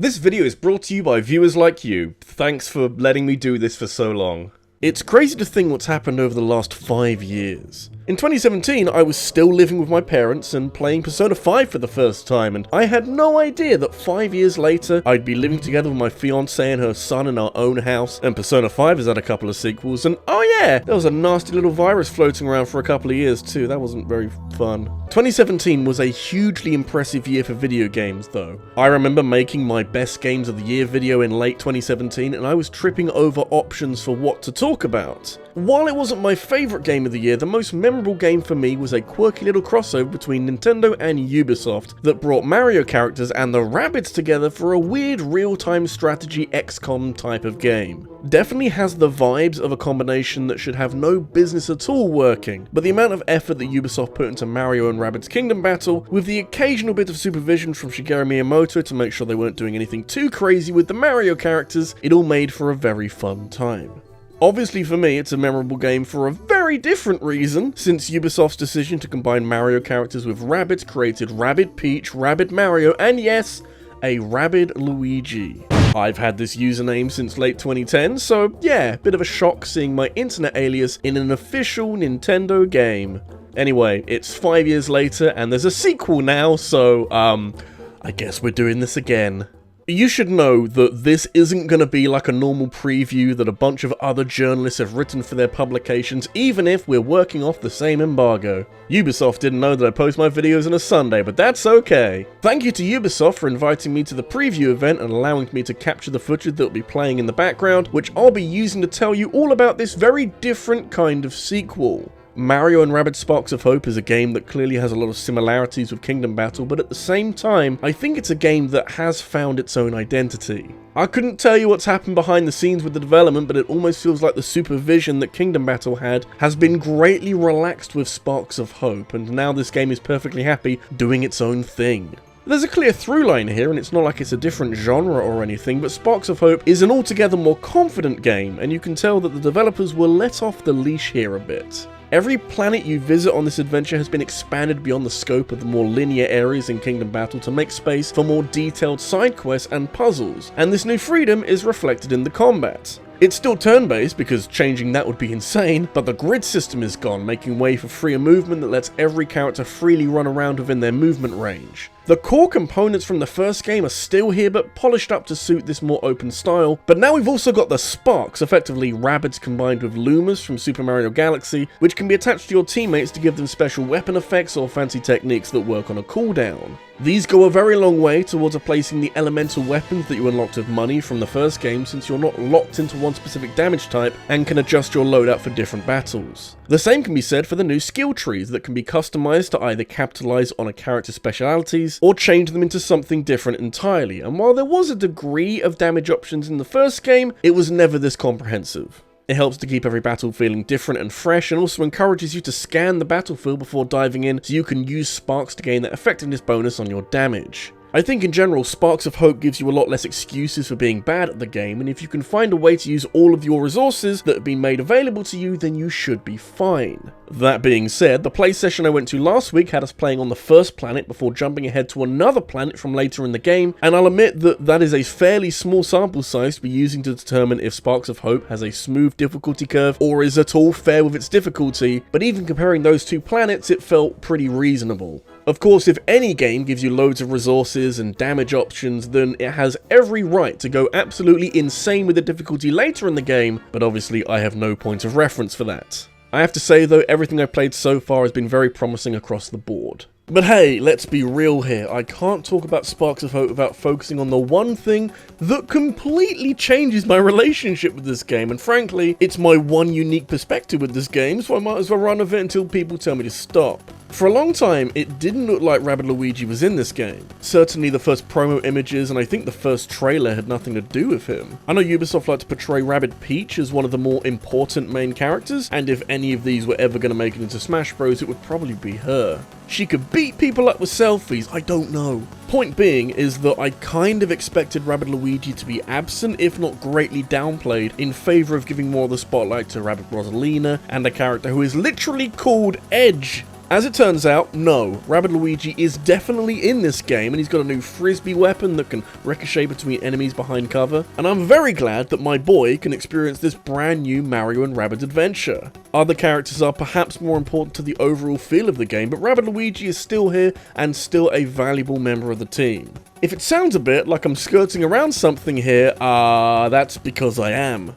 This video is brought to you by viewers like you. Thanks for letting me do this for so long. It's crazy to think what's happened over the last 5 years. In 2017, I was still living with my parents and playing Persona 5 for the first time, and I had no idea that 5 years later, I'd be living together with my fiancée and her son in our own house, and Persona 5 has had a couple of sequels, and oh yeah, there was a nasty little virus floating around for a couple of years too. That wasn't very fun. 2017 was a hugely impressive year for video games though. I remember making my best games of the year video in late 2017, and I was tripping over options for what to talk about. While it wasn't my favourite game of the year, the most memorable game for me was a quirky little crossover between Nintendo and Ubisoft that brought Mario characters and the Rabbids together for a weird real-time strategy XCOM type of game. Definitely has the vibes of a combination that should have no business at all working, but the amount of effort that Ubisoft put into Mario and Rabbids Kingdom Battle, with the occasional bit of supervision from Shigeru Miyamoto to make sure they weren't doing anything too crazy with the Mario characters, it all made for a very fun time. Obviously for me, it's a memorable game for a very different reason, since Ubisoft's decision to combine Mario characters with Rabbids created Rabbid Peach, Rabbid Mario, and yes, a RabbidLuigi. I've had this username since late 2010, so yeah, bit of a shock seeing my internet alias in an official Nintendo game. Anyway, it's 5 years later and there's a sequel now, so I guess we're doing this again. You should know that this isn't going to be like a normal preview that a bunch of other journalists have written for their publications, even if we're working off the same embargo. Ubisoft didn't know that I post my videos on a Sunday, but that's okay. Thank you to Ubisoft for inviting me to the preview event and allowing me to capture the footage that will be playing in the background, which I'll be using to tell you all about this very different kind of sequel. Mario and Rabbids Sparks of Hope is a game that clearly has a lot of similarities with Kingdom Battle, but at the same time, I think it's a game that has found its own identity. I couldn't tell you what's happened behind the scenes with the development, but it almost feels like the supervision that Kingdom Battle had has been greatly relaxed with Sparks of Hope, and now this game is perfectly happy doing its own thing. There's a clear through line here, and it's not like it's a different genre or anything, but Sparks of Hope is an altogether more confident game, and you can tell that the developers were let off the leash here a bit. Every planet you visit on this adventure has been expanded beyond the scope of the more linear areas in Kingdom Battle to make space for more detailed side quests and puzzles, and this new freedom is reflected in the combat. It's still turn-based, because changing that would be insane, but the grid system is gone, making way for freer movement that lets every character freely run around within their movement range. The core components from the first game are still here, but polished up to suit this more open style, but now we've also got the Sparks, effectively Rabbids combined with Lumas from Super Mario Galaxy, which can be attached to your teammates to give them special weapon effects or fancy techniques that work on a cooldown. These go a very long way towards replacing the elemental weapons that you unlocked with money from the first game, since you're not locked into one specific damage type and can adjust your loadout for different battles. The same can be said for the new skill trees that can be customized to either capitalize on a character's specialities or change them into something different entirely, and while there was a degree of damage options in the first game, it was never this comprehensive. It helps to keep every battle feeling different and fresh, and also encourages you to scan the battlefield before diving in so you can use Sparks to gain that effectiveness bonus on your damage. I think in general, Sparks of Hope gives you a lot less excuses for being bad at the game, and if you can find a way to use all of your resources that have been made available to you, then you should be fine. That being said, the play session I went to last week had us playing on the first planet before jumping ahead to another planet from later in the game, and I'll admit that that is a fairly small sample size to be using to determine if Sparks of Hope has a smooth difficulty curve or is at all fair with its difficulty, but even comparing those two planets, it felt pretty reasonable. Of course, if any game gives you loads of resources and damage options, then it has every right to go absolutely insane with the difficulty later in the game, but obviously I have no point of reference for that. I have to say though, everything I've played so far has been very promising across the board. But hey, let's be real here, I can't talk about Sparks of Hope without focusing on the one thing that completely changes my relationship with this game, and frankly, it's my one unique perspective with this game, so I might as well run with it until people tell me to stop. For a long time, it didn't look like RabbidLuigi was in this game. Certainly the first promo images and I think the first trailer had nothing to do with him. I know Ubisoft like to portray Rabbid Peach as one of the more important main characters, and if any of these were ever going to make it into Smash Bros, it would probably be her. She could beat people up with selfies, I don't know. Point being is that I kind of expected RabbidLuigi to be absent, if not greatly downplayed, in favour of giving more of the spotlight to Rabbid Rosalina and a character who is literally called Edge. As it turns out, no, RabbidLuigi is definitely in this game, and he's got a new frisbee weapon that can ricochet between enemies behind cover, and I'm very glad that my boy can experience this brand new Mario and Rabbids adventure. Other characters are perhaps more important to the overall feel of the game, but RabbidLuigi is still here and still a valuable member of the team. If it sounds a bit like I'm skirting around something here, that's because I am.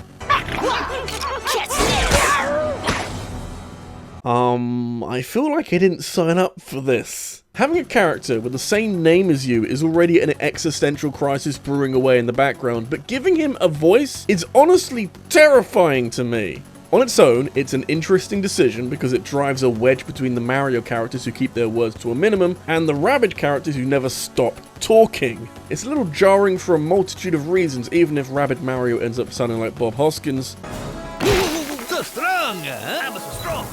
I feel like I didn't sign up for this. Having a character with the same name as you is already an existential crisis brewing away in the background, but giving him a voice is honestly terrifying to me. On its own, it's an interesting decision because it drives a wedge between the Mario characters who keep their words to a minimum and the Rabbid characters who never stop talking. It's a little jarring for a multitude of reasons, even if Rabbid Mario ends up sounding like Bob Hoskins. So strong, huh? I'm so strong.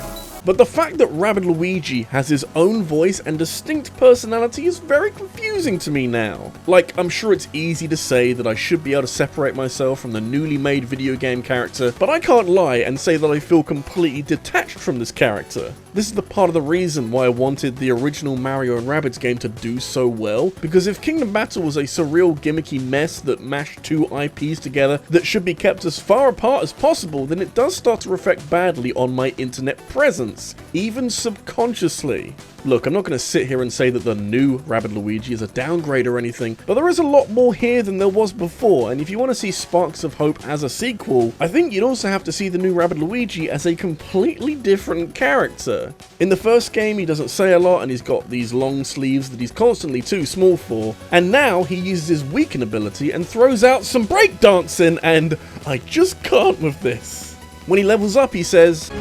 But the fact that RabbidLuigi has his own voice and distinct personality is very confusing to me now. Like, I'm sure it's easy to say that I should be able to separate myself from the newly made video game character, but I can't lie and say that I feel completely detached from this character. This is the part of the reason why I wanted the original Mario and Rabbids game to do so well, because if Kingdom Battle was a surreal gimmicky mess that mashed two IPs together that should be kept as far apart as possible, then it does start to reflect badly on my internet presence, even subconsciously. Look, I'm not going to sit here and say that the new RabbidLuigi is a downgrade or anything, but there is a lot more here than there was before, and if you want to see Sparks of Hope as a sequel, I think you'd also have to see the new RabbidLuigi as a completely different character. In the first game, he doesn't say a lot, and he's got these long sleeves that he's constantly too small for, and now he uses his weaken ability and throws out some breakdancing, and I just can't with this. When he levels up, he says,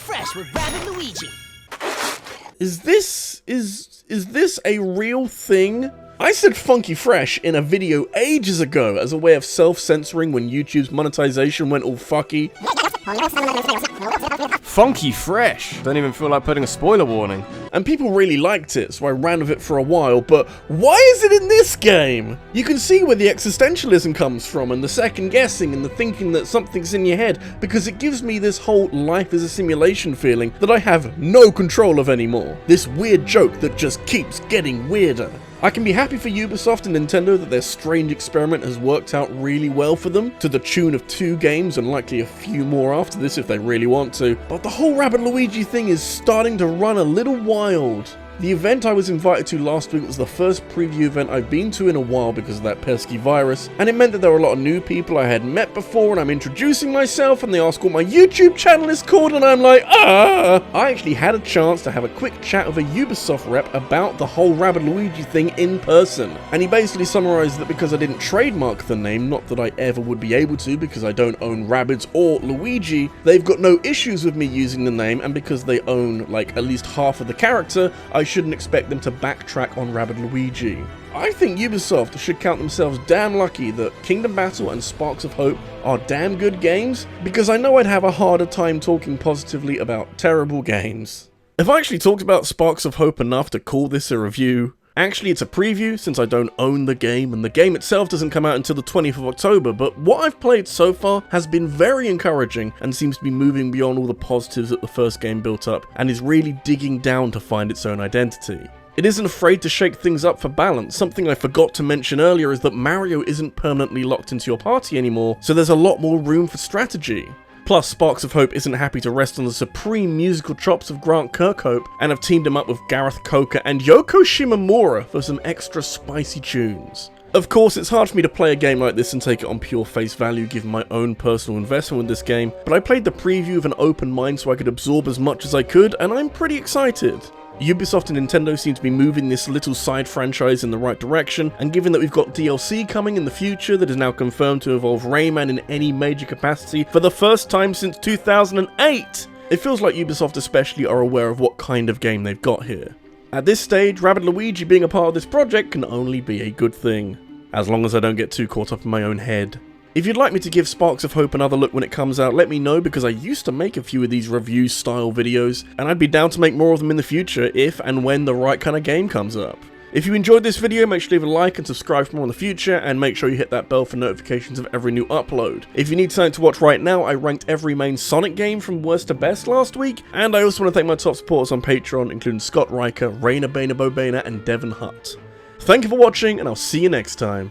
Fresh with RabbidLuigi. Is this a real thing? I said funky fresh in a video ages ago as a way of self-censoring when YouTube's monetization went all fucky. Funky fresh. Don't even feel like putting a spoiler warning. And people really liked it, so I ran with it for a while, but why is it in this game? You can see where the existentialism comes from, and the second guessing, and the thinking that something's in your head, because it gives me this whole life is a simulation feeling that I have no control of anymore. This weird joke that just keeps getting weirder. I can be happy for Ubisoft and Nintendo that their strange experiment has worked out really well for them, to the tune of 2 games and likely a few more after this if they really want to, but the whole RabbidLuigi thing is starting to run a little wild. The event I was invited to last week was the first preview event I've been to in a while because of that pesky virus, and it meant that there were a lot of new people I hadn't met before, and I'm introducing myself and they ask what my YouTube channel is called, and I'm like, I actually had a chance to have a quick chat with a Ubisoft rep about the whole RabbidLuigi thing in person, and he basically summarized that because I didn't trademark the name, not that I ever would be able to because I don't own Rabbids or Luigi, they've got no issues with me using the name, and because they own like at least half of the character, I shouldn't expect them to backtrack on RabbidLuigi. I think Ubisoft should count themselves damn lucky that Kingdom Battle and Sparks of Hope are damn good games, because I know I'd have a harder time talking positively about terrible games. Have I actually talked about Sparks of Hope enough to call this a review? Actually, it's a preview since I don't own the game, and the game itself doesn't come out until the 20th of October, but what I've played so far has been very encouraging and seems to be moving beyond all the positives that the first game built up, and is really digging down to find its own identity. It isn't afraid to shake things up for balance. Something I forgot to mention earlier is that Mario isn't permanently locked into your party anymore, so there's a lot more room for strategy. Plus, Sparks of Hope isn't happy to rest on the supreme musical chops of Grant Kirkhope, and have teamed him up with Gareth Coker and Yoko Shimomura for some extra spicy tunes. Of course, it's hard for me to play a game like this and take it on pure face value given my own personal investment with this game, but I played the preview with an open mind so I could absorb as much as I could, and I'm pretty excited. Ubisoft and Nintendo seem to be moving this little side franchise in the right direction, and given that we've got DLC coming in the future that is now confirmed to involve Rayman in any major capacity for the first time since 2008, it feels like Ubisoft especially are aware of what kind of game they've got here. At this stage, RabbidLuigi being a part of this project can only be a good thing, as long as I don't get too caught up in my own head. If you'd like me to give Sparks of Hope another look when it comes out, let me know, because I used to make a few of these review style videos, and I'd be down to make more of them in the future if and when the right kind of game comes up. If you enjoyed this video, make sure to leave a like and subscribe for more in the future, and make sure you hit that bell for notifications of every new upload. If you need something to watch right now, I ranked every main Sonic game from worst to best last week, and I also want to thank my top supporters on Patreon, including Scott Riker, Raina Bana Bobana, and Devon Hutt. Thank you for watching, and I'll see you next time.